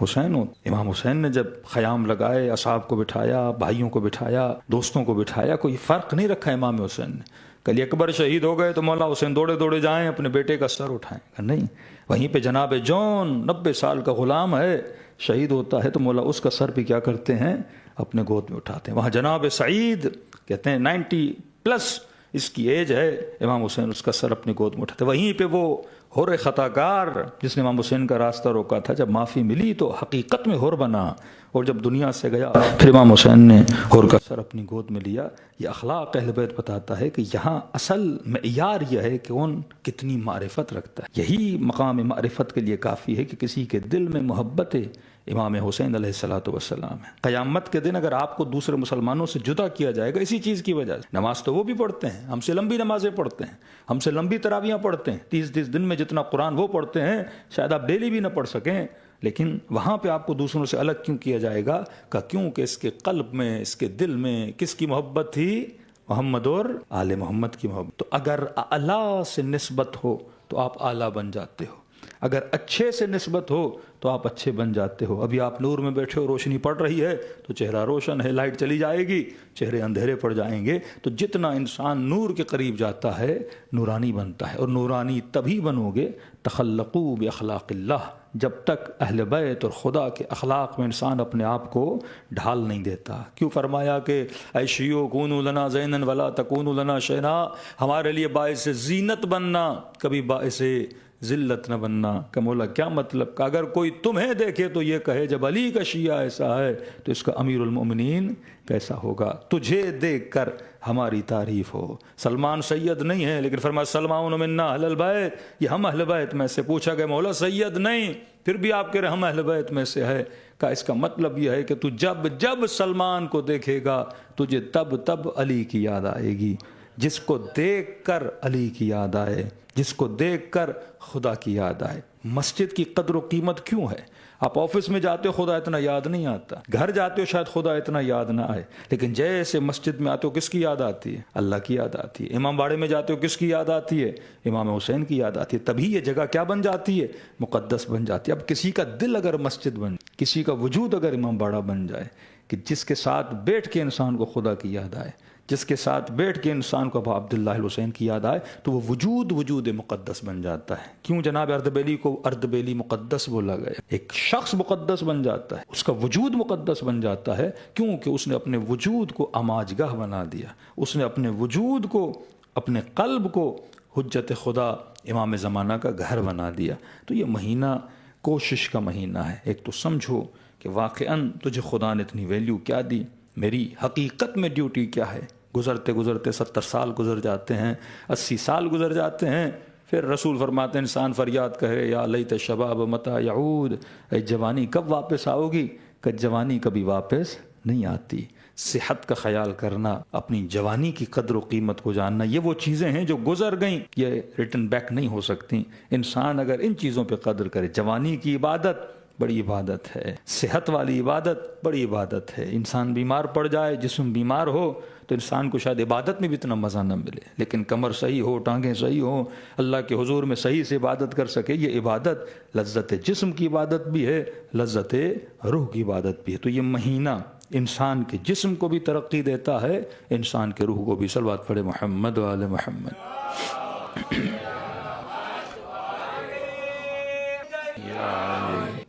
حسین ہو. امام حسین نے جب خیام لگائے، اصحاب کو بٹھایا، بھائیوں کو بٹھایا، دوستوں کو بٹھایا، کوئی فرق نہیں رکھا امام حسین نے. کل اکبر شہید ہو گئے تو مولا حسین دوڑے دوڑے جائیں اپنے بیٹے کا سر اٹھائیں؟ نہیں. وہیں پہ جناب جون 90 سال کا غلام ہے، شہید ہوتا ہے تو مولا اس کا سر بھی کیا کرتے ہیں؟ اپنے گود میں اٹھاتے ہیں. وہاں جناب سعید کہتے ہیں 90 پلس اس کی ایج ہے، امام حسین اس کا سر اپنی گود میں اٹھاتے. وہیں پہ وہ ہور خطا کار جس نے امام حسین کا راستہ روکا تھا، جب معافی ملی تو حقیقت میں ہور بنا، اور جب دنیا سے گیا پھر امام حسین نے ہور کا سر اپنی گود میں لیا. یہ اخلاق اہل بیت بتاتا ہے کہ یہاں اصل معیار یہ ہے کہ کون کتنی معرفت رکھتا ہے. یہی مقام معرفت کے لیے کافی ہے کہ کسی کے دل میں محبت امام حسین علیہ الصلوۃ والسلام ہے. قیامت کے دن اگر آپ کو دوسرے مسلمانوں سے جدا کیا جائے گا اسی چیز کی وجہ سے. نماز تو وہ بھی پڑھتے ہیں، ہم سے لمبی نمازیں پڑھتے ہیں، ہم سے لمبی تراویحیں پڑھتے ہیں، 30 دن میں جتنا قرآن وہ پڑھتے ہیں شاید آپ ڈیلی بھی نہ پڑھ سکیں، لیکن وہاں پہ آپ کو دوسروں سے الگ کیوں کیا جائے گا؟ کیونکہ اس کے قلب میں، اس کے دل میں کس کی محبت تھی؟ محمد اور آل محمد کی محبت. تو اگر اعلیٰ سے نسبت ہو تو آپ اعلیٰ بن جاتے ہو، اگر اچھے سے نسبت ہو تو آپ اچھے بن جاتے ہو. ابھی آپ نور میں بیٹھے ہو، روشنی پڑ رہی ہے تو چہرہ روشن ہے، لائٹ چلی جائے گی چہرے اندھیرے پڑ جائیں گے. تو جتنا انسان نور کے قریب جاتا ہے نورانی بنتا ہے، اور نورانی تبھی بنو گے تخلقوا باخلاق اللہ، جب تک اہل بیت اور خدا کے اخلاق میں انسان اپنے آپ کو ڈھال نہیں دیتا. کیوں فرمایا کہ اے شیعو کونوا لنا زینا ولا تکونوا لنا شینا، ہمارے لیے باعث زینت بننا، کبھی باعث ذلت نہ بننا. کہ مولا کیا مطلب کہ اگر کوئی تمہیں دیکھے تو یہ کہے جب علی کا شیعہ ایسا ہے تو اس کا امیر المؤمنین کیسا ہوگا. تجھے دیکھ کر ہماری تعریف ہو. سلمان سید نہیں ہے لیکن فرمایا سلمان منا اہل البیت، یہ ہم اہل بیت میں سے. پوچھا کہ مولا سید نہیں پھر بھی آپ کہہ رہے ہم اہل بیت میں سے ہے. کہ اس کا مطلب یہ ہے کہ تو جب سلمان کو دیکھے گا تجھے تب علی کی یاد آئے گی. جس کو دیکھ کر علی کی یاد آئے، جس کو دیکھ کر خدا کی یاد آئے. مسجد کی قدر و قیمت کیوں ہے؟ آپ آفس میں جاتے ہو خدا اتنا یاد نہیں آتا، گھر جاتے ہو شاید خدا اتنا یاد نہ آئے، لیکن جیسے مسجد میں آتے ہو کس کی یاد آتی ہے؟ اللہ کی یاد آتی ہے. امام باڑے میں جاتے ہو کس کی یاد آتی ہے؟ امام حسین کی یاد آتی ہے. تبھی یہ جگہ کیا بن جاتی ہے؟ مقدس بن جاتی ہے. اب کسی کا دل اگر مسجد بن، کسی کا وجود اگر امام باڑہ بن جائے کہ جس کے ساتھ بیٹھ کے انسان کو خدا کی یاد آئے، جس کے ساتھ بیٹھ کے انسان کو ابو عبداللہ الحسین کی یاد آئے، تو وہ وجود مقدس بن جاتا ہے. کیوں جناب اردبیلی کو اردبیلی مقدس بولا گیا؟ ایک شخص مقدس بن جاتا ہے، اس کا وجود مقدس بن جاتا ہے کیونکہ اس نے اپنے وجود کو اماج گاہ بنا دیا. اس نے اپنے وجود کو، اپنے قلب کو حجت خدا امام زمانہ کا گھر بنا دیا. تو یہ مہینہ کوشش کا مہینہ ہے. ایک تو سمجھو کہ واقعاً تجھے خدا نے اتنی ویلیو کیا دی، میری حقیقت میں ڈیوٹی کیا ہے. گزرتے 70 سال گزر جاتے ہیں، 80 سال گزر جاتے ہیں، پھر رسول فرماتے ہیں انسان فریاد کہے یا لیت شباب متی یعود، اے جوانی کب واپس آؤ گی؟ کہ جوانی کبھی واپس نہیں آتی. صحت کا خیال کرنا، اپنی جوانی کی قدر و قیمت کو جاننا، یہ وہ چیزیں ہیں جو گزر گئیں، یہ ریٹرن بیک نہیں ہو سکتی. انسان اگر ان چیزوں پہ قدر کرے، جوانی کی عبادت بڑی عبادت ہے، صحت والی عبادت بڑی عبادت ہے. انسان بیمار پڑ جائے، جسم بیمار ہو تو انسان کو شاید عبادت میں بھی اتنا مزہ نہ ملے، لیکن کمر صحیح ہو، ٹانگیں صحیح ہوں، اللہ کے حضور میں صحیح سے عبادت کر سکے، یہ عبادت لذت جسم کی عبادت بھی ہے، لذت روح کی عبادت بھی ہے. تو یہ مہینہ انسان کے جسم کو بھی ترقی دیتا ہے، انسان کے روح کو بھی. صلوات پڑھے محمد و آل محمد.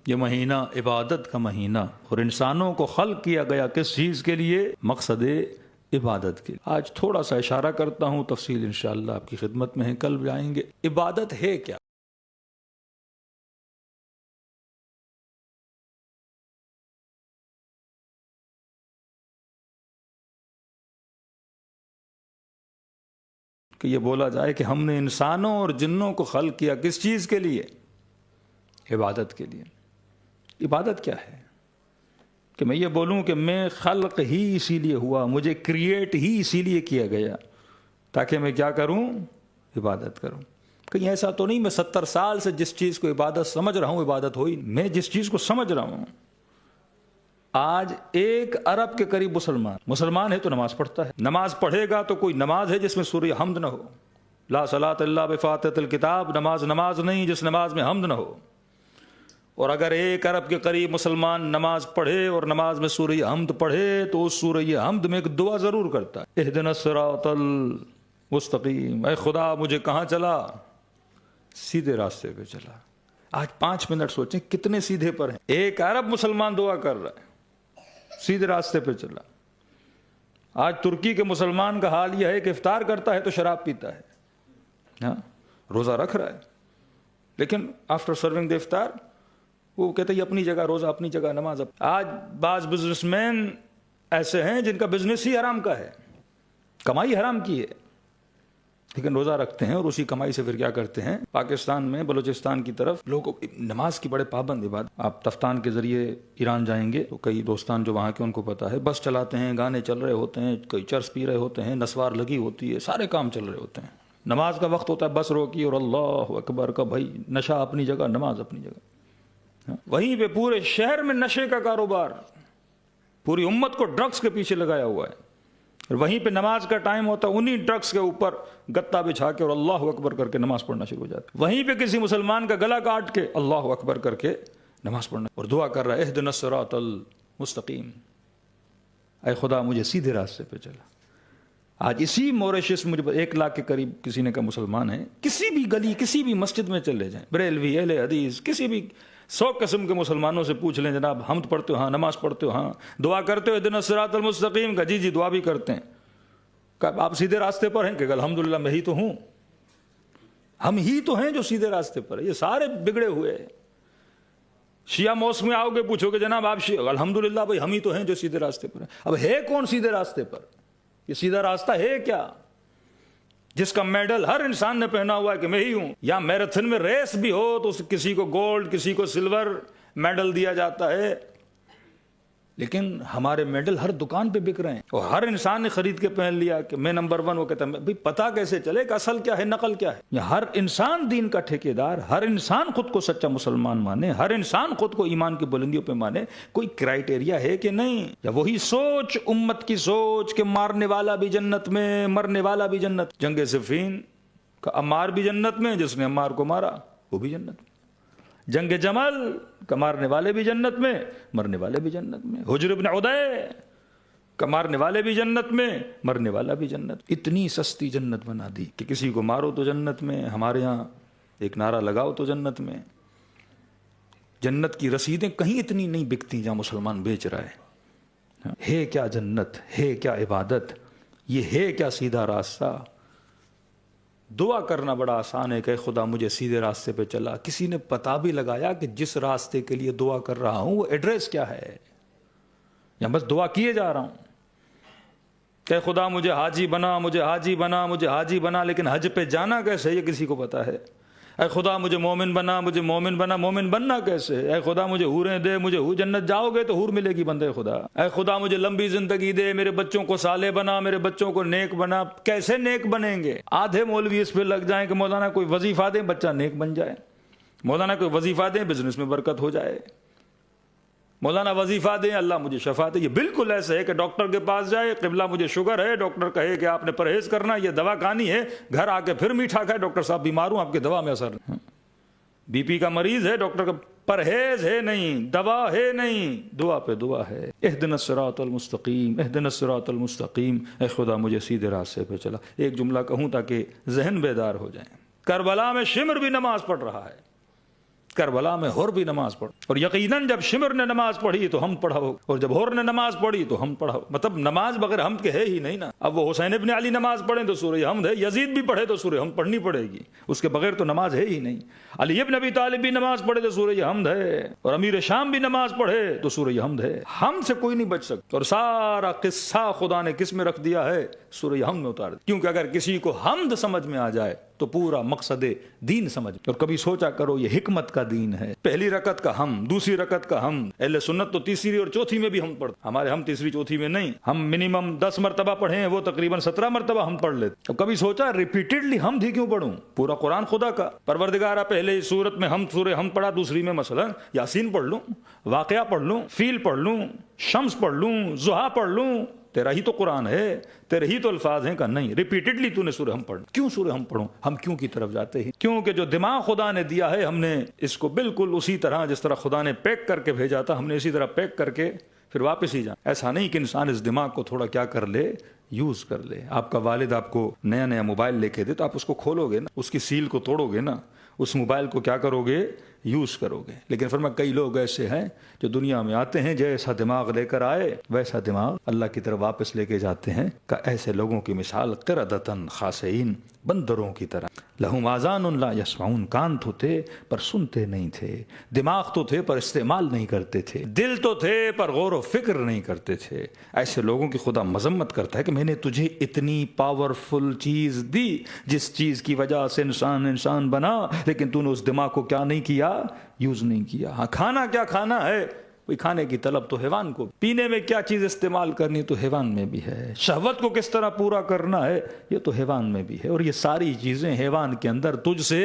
یہ مہینہ عبادت کا مہینہ، اور انسانوں کو خلق کیا گیا کس چیز کے لیے؟ مقصد عبادت کے. آج تھوڑا سا اشارہ کرتا ہوں، تفصیل انشاءاللہ آپ کی خدمت میں ہے، کل جائیں گے. عبادت ہے کیا؟ کہ یہ بولا جائے کہ ہم نے انسانوں اور جنوں کو خلق کیا کس چیز کے لیے؟ عبادت کے لیے. عبادت کیا ہے؟ کہ میں یہ بولوں کہ میں خلق ہی اسی لیے ہوا، مجھے کریٹ ہی اسی لیے کیا گیا تاکہ میں کیا کروں؟ عبادت کروں. کہیں ایسا تو نہیں میں 70 سال سے جس چیز کو عبادت سمجھ رہا ہوں عبادت ہوئی. میں جس چیز کو سمجھ رہا ہوں، آج 1 ارب کے قریب مسلمان ہے تو نماز پڑھتا ہے. نماز پڑھے گا تو کوئی نماز ہے جس میں سورہ حمد نہ ہو؟ لا صلاۃ الا بفاتحۃ الکتاب. نماز نہیں جس نماز میں حمد نہ ہو. اور اگر 1 ارب کے قریب مسلمان نماز پڑھے اور نماز میں سورہ حمد پڑھے تو اس سورہ حمد میں ایک دعا ضرور کرتا ہے، اہدنا الصراط المستقیم، اے خدا مجھے کہاں چلا؟ سیدھے راستے پہ چلا۔ آج 5 منٹ سوچیں کتنے سیدھے پر ہیں۔ 1 ارب مسلمان دعا کر رہا ہے، سیدھے راستے پہ چلا۔ آج ترکی کے مسلمان کا حال یہ ہے کہ افطار کرتا ہے تو شراب پیتا ہے، ہاں روزہ رکھ رہا ہے، لیکن آفٹر سرونگ دا افطار وہ کہتے ہیں اپنی جگہ روزہ، اپنی جگہ نماز۔ آج بعض بزنس مین ایسے ہیں جن کا بزنس ہی حرام کا ہے، کمائی حرام کی ہے، لیکن روزہ رکھتے ہیں اور اسی کمائی سے پھر کیا کرتے ہیں؟ پاکستان میں بلوچستان کی طرف لوگ نماز کی بڑے پابند عبادت۔ آپ تفتان کے ذریعے ایران جائیں گے تو کئی دوستان جو وہاں کے ان کو پتہ ہے، بس چلاتے ہیں، گانے چل رہے ہوتے ہیں، کوئی چرس پی رہے ہوتے ہیں، نسوار لگی ہوتی ہے، سارے کام چل رہے ہوتے ہیں، نماز کا وقت ہوتا ہے بس روکی اور اللہ اکبر کا، بھائی نشہ اپنی جگہ، نماز اپنی جگہ۔ وہیں پہ پورے شہر میں نشے کا کاروبار، پوری امت کو ڈرگس کے پیچھے لگایا ہوا ہے، اور وہیں پہ نماز کا ٹائم ہوتا ہے، انہی ڈرگس کے اوپر گتا بچھا کے اور اللہ اکبر کر کے نماز پڑھنا شروع ہو جاتا ہے۔ وہیں پہ کسی مسلمان کا گلا کاٹ کے اللہ اکبر کر کے نماز پڑھنا اور دعا کر رہا ہے اہدنا الصراط المستقیم، اے خدا مجھے سیدھے راستے پہ چلا۔ آج اسی موریشس مجھے 1 لاکھ کے قریب کسی نے کہا مسلمان ہیں، کسی بھی گلی کسی بھی مسجد میں چلے جائیں، بریلوی، اہل حدیث، کسی بھی 100 قسم کے مسلمانوں سے پوچھ لیں جناب حمد پڑھتے ہو؟ ہاں۔ نماز پڑھتے ہو؟ ہاں۔ دعا کرتے ہو اہدنا الصراط المستقیم؟ کا جی دعا بھی کرتے ہیں۔ کہ آپ سیدھے راستے پر ہیں؟ کہ الحمدللہ میں ہی تو ہوں، ہم ہی تو ہیں جو سیدھے راستے پر ہیں، یہ سارے بگڑے ہوئے ہیں۔ شیعہ موسک میں آؤ گے پوچھو کہ جناب آپ الحمدللہ بھائی ہم ہی تو ہیں جو سیدھے راستے پر ہیں۔ اب ہے کون سیدھے راستے پر؟ یہ سیدھا راستہ ہے کیا جس کا میڈل ہر انسان نے پہنا ہوا ہے کہ میں ہی ہوں؟ یا میراتھن میں ریس بھی ہو تو کسی کو گولڈ کسی کو سلور میڈل دیا جاتا ہے، لیکن ہمارے میڈل ہر دکان پہ بک رہے ہیں اور ہر انسان نے خرید کے پہن لیا کہ میں نمبر 1، وہ کہتا ہے بھئی پتہ کیسے چلے کہ اصل کیا ہے نقل کیا ہے؟ ہر انسان دین کا ٹھیکیدار، ہر انسان خود کو سچا مسلمان مانے، ہر انسان خود کو ایمان کی بلندیوں پہ مانے، کوئی کرائیٹیریا ہے کہ نہیں؟ یا وہی سوچ امت کی سوچ کہ مارنے والا بھی جنت میں، مرنے والا بھی جنت۔ جنگ صفین کا عمار بھی جنت میں، جس نے عمار کو مارا وہ بھی جنت میں۔ جنگ جمل کا مارنے والے بھی جنت میں، مرنے والے بھی جنت میں۔ حجر بن عدی کا مارنے والے بھی جنت میں، مرنے والا بھی جنت۔ اتنی سستی جنت بنا دی کہ کسی کو مارو تو جنت میں، ہمارے ہاں ایک نعرہ لگاؤ تو جنت میں۔ جنت کی رسیدیں کہیں اتنی نہیں بکتی جہاں مسلمان بیچ رہا ہے کیا جنت، ہے کیا عبادت، یہ ہے کیا سیدھا راستہ؟ دعا کرنا بڑا آسان ہے کہ خدا مجھے سیدھے راستے پہ چلا۔ کسی نے پتہ بھی لگایا کہ جس راستے کے لیے دعا کر رہا ہوں وہ ایڈریس کیا ہے؟ یا بس دعا کیے جا رہا ہوں کہ خدا مجھے حاجی بنا، مجھے حاجی بنا، مجھے حاجی بنا، لیکن حج پہ جانا کیسے یہ کسی کو پتہ ہے؟ اے خدا مجھے مومن بنا، مجھے مومن بنا، مومن بننا کیسے؟ اے خدا مجھے حوریں دے، مجھے جنت جاؤ گے تو حور ملے گی بندے خدا۔ اے خدا مجھے لمبی زندگی دے، میرے بچوں کو صالح بنا، میرے بچوں کو نیک بنا۔ کیسے نیک بنیں گے؟ آدھے مولوی اس پہ لگ جائیں کہ مولانا کوئی وظیفہ دیں بچہ نیک بن جائے، مولانا کوئی وظیفہ دیں بزنس میں برکت ہو جائے، مولانا وظیفہ دیں اللہ مجھے شفا دے۔ یہ بالکل ایسا ہے کہ ڈاکٹر کے پاس جائے، قبلہ مجھے شوگر ہے، ڈاکٹر کہے کہ آپ نے پرہیز کرنا، یہ دوا کھانی ہے، گھر آ کے پھر میٹھا کھائے، ڈاکٹر صاحب بیمار ہوں آپ کی دوا میں اثر نہیں۔ بی پی کا مریض ہے، ڈاکٹر کا پرہیز ہے نہیں، دوا ہے نہیں، دعا پہ دعا ہے۔ اہدنا الصراط المستقیم، اہدنا الصراط المستقیم، اے خدا مجھے سیدھے راستے پہ چلا۔ ایک جملہ کہوں تاکہ ذہن بیدار ہو جائیں۔ کربلا میں شمر بھی نماز پڑھ رہا ہے، کربلا میں ہور بھی نماز پڑھ، اور یقیناً جب شمر نے نماز پڑھی تو ہم پڑھو، اور جب ہور نے نماز پڑھی تو ہم پڑھو۔ مطلب نماز بغیر حمد کے ہے ہی نہیں نا۔ اب وہ حسین ابن علی نماز پڑھیں تو سورہ حمد ہے، یزید بھی پڑھے تو سورہ حمد پڑھنی پڑے گی، اس کے بغیر تو نماز ہے ہی نہیں۔ علی ابن ابی طالب بھی نماز پڑھے تو سورہ حمد ہے، اور امیر شام بھی نماز پڑھے تو سورہ حمد ہے۔ حمد سے کوئی نہیں بچ سکتا، اور سارا قصہ خدا نے کس میں رکھ دیا ہے؟ سورہ حمد میں اتار دیا، کیونکہ اگر کسی کو حمد سمجھ میں آ جائے تو پورا مقصد دین سمجھ۔ اور کبھی سوچا کرو یہ حکمت کا دین ہے، پہلی رکعت کا ہم، دوسری رکعت کا ہم۔ اہل سنت تو تیسری اور چوتھی میں بھی ہم پڑھتے، ہمارے ہم تیسری چوتھی میں نہیں، ہم منیمم 10 مرتبہ پڑھے ہیں، وہ تقریباً 17 مرتبہ ہم پڑھ لیتے۔ اور کبھی سوچا ریپیٹڈلی ہم ہی کیوں پڑھوں؟ پورا قرآن خدا کا، پروردگارہ پہلے سورت میں ہم سورہ ہم پڑھا، دوسری میں مثلا یاسین پڑھ لوں، واقعہ پڑھ لوں، فیل پڑھ لوں، شمس پڑھ لوں، ضحیٰ پڑھ لوں، تیرا ہی تو قرآن ہے، تیرے ہی تو الفاظ ہیں. کہ نہیں، ریپیٹڈلی تو نے سورہ ہم پڑھ. کیوں سورہ ہم پڑھوں؟ ہم کیوں کی طرف جاتے ہیں؟ کیونکہ جو دماغ خدا نے دیا ہے ہم نے اس کو بالکل اسی طرح جس طرح خدا نے پیک کر کے بھیجا تھا، ہم نے اسی طرح پیک کر کے پھر واپس ہی جانا. ایسا نہیں کہ انسان اس دماغ کو تھوڑا کیا کر لے، یوز کر لے. آپ کا والد آپ کو نیا نیا موبائل لے کے دے تو آپ اس کو کھولو گے نا، اس کی سیل کو توڑو گے نا، اس موبائل کو کیا کرو گے؟ یوز کرو گے. لیکن فرمایا کئی لوگ ایسے ہیں جو دنیا میں آتے ہیں جیسا دماغ لے کر آئے ویسا دماغ اللہ کی طرف واپس لے کے جاتے ہیں. کہ ایسے لوگوں کی مثال قردۃ خاسئین، بندروں کی طرح. لہم آذان لا یسمعون، کان تو تھے پر سنتے نہیں تھے، دماغ تو تھے پر استعمال نہیں کرتے تھے، دل تو تھے پر غور و فکر نہیں کرتے تھے. ایسے لوگوں کی خدا مذمت کرتا ہے کہ میں نے تجھے اتنی پاورفل چیز دی جس چیز کی وجہ سے انسان بنا، لیکن تو نے اس دماغ کو کیا نہیں کیا؟ یوز نہیں کیا. ہاں، کھانا کیا کھانا ہے؟ کوئی کھانے کی طلب تو حیوان کو، پینے میں کیا چیز استعمال کرنی تو حیوان میں بھی ہے، شہوت کو کس طرح پورا کرنا ہے یہ تو حیوان میں بھی ہے. اور یہ ساری چیزیں حیوان کے اندر تجھ سے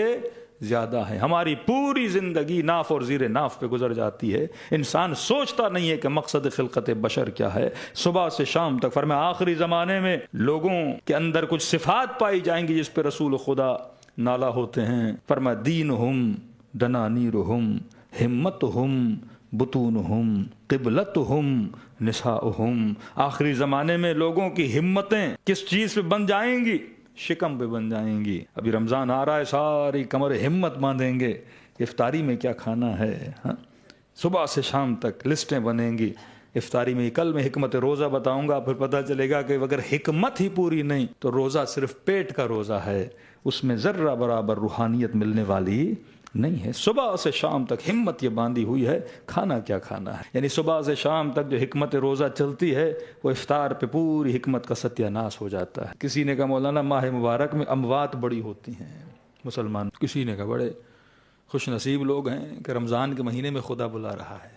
زیادہ ہیں. ہماری پوری زندگی ناف اور زیر ناف پہ گزر جاتی ہے. انسان سوچتا نہیں ہے کہ مقصد خلقت بشر کیا ہے. صبح سے شام تک فرمایا آخری زمانے میں لوگوں کے اندر کچھ صفات پائی جائیں گی جس پہ رسول خدا نالا ہوتے ہیں. فرمایا دینہم دنانیرہم، ہمتہم بطونہم، قبلتہم نساؤہم. آخری زمانے میں لوگوں کی ہمتیں کس چیز پہ بن جائیں گی؟ شکم پہ بن جائیں گی. ابھی رمضان آ رہا ہے، ساری کمر ہمت باندھیں گے افطاری میں کیا کھانا ہے. صبح سے شام تک لسٹیں بنیں گی افطاری میں. کل میں حکمت روزہ بتاؤں گا، پھر پتہ چلے گا کہ اگر حکمت ہی پوری نہیں تو روزہ صرف پیٹ کا روزہ ہے، اس میں ذرہ برابر روحانیت ملنے والی نہیں ہے. صبح سے شام تک ہمت یہ باندھی ہوئی ہے، کھانا کیا کھانا ہے. یعنی صبح سے شام تک جو حکمت روزہ چلتی ہے وہ افطار پہ پوری حکمت کا ستیہ ناش ہو جاتا ہے. کسی نے کہا مولانا ماہ مبارک میں اموات بڑی ہوتی ہیں مسلمان. کسی نے کہا بڑے خوش نصیب لوگ ہیں کہ رمضان کے مہینے میں خدا بلا رہا ہے.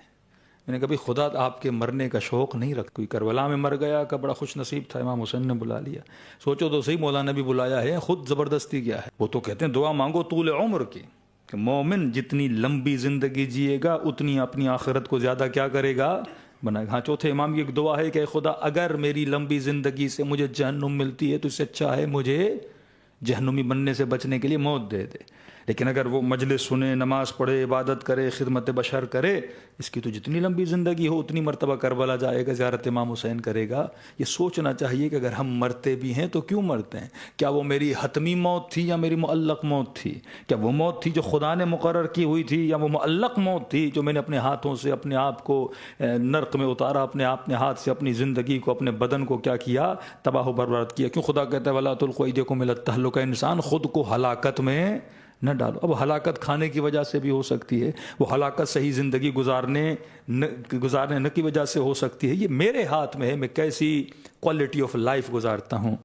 میں نے کہا خدا آپ کے مرنے کا شوق نہیں رکھ. کوئی کربلا میں مر گیا کہ بڑا خوش نصیب تھا، امام حسین نے بلا لیا. سوچو تو صحیح، مولانا بھی بلایا ہے، خود زبردستی کیا ہے. وہ تو کہتے ہیں دعا مانگو طول عمر کی، کہ مومن جتنی لمبی زندگی جیے گا اتنی اپنی آخرت کو زیادہ کیا کرے گا؟ بنائے گا. ہاں، چوتھے امام کی ایک دعا ہے کہ خدا اگر میری لمبی زندگی سے مجھے جہنم ملتی ہے تو اس سے اچھا ہے مجھے جہنمی بننے سے بچنے کے لیے موت دے دے. لیکن اگر وہ مجلس سنے، نماز پڑھے، عبادت کرے، خدمت بشر کرے، اس کی تو جتنی لمبی زندگی ہو اتنی مرتبہ کربلا جائے گا، زیارت امام حسین کرے گا. یہ سوچنا چاہیے کہ اگر ہم مرتے بھی ہیں تو کیوں مرتے ہیں؟ کیا وہ میری حتمی موت تھی یا میری معلق موت تھی؟ کیا وہ موت تھی جو خدا نے مقرر کی ہوئی تھی، یا وہ معلق موت تھی جو میں نے اپنے ہاتھوں سے اپنے آپ کو نرق میں اتارا، اپنے ہاتھ سے اپنی زندگی کو، اپنے بدن کو کیا کیا؟ تباہ و برباد کیا. کیوں خدا کہتا ہے وَلَا تُلْقُوا أَيْدِيَكُمْ إِلَى التَّهْلُكَةِ؟ انسان خود کو ہلاکت میں نہ ڈالو. اب ہلاکت کھانے کی وجہ سے بھی ہو سکتی ہے، وہ ہلاکت صحیح زندگی گزارنے کی وجہ سے ہو سکتی ہے. یہ میرے ہاتھ میں ہے میں کیسی کوالٹی آف لائف گزارتا ہوں.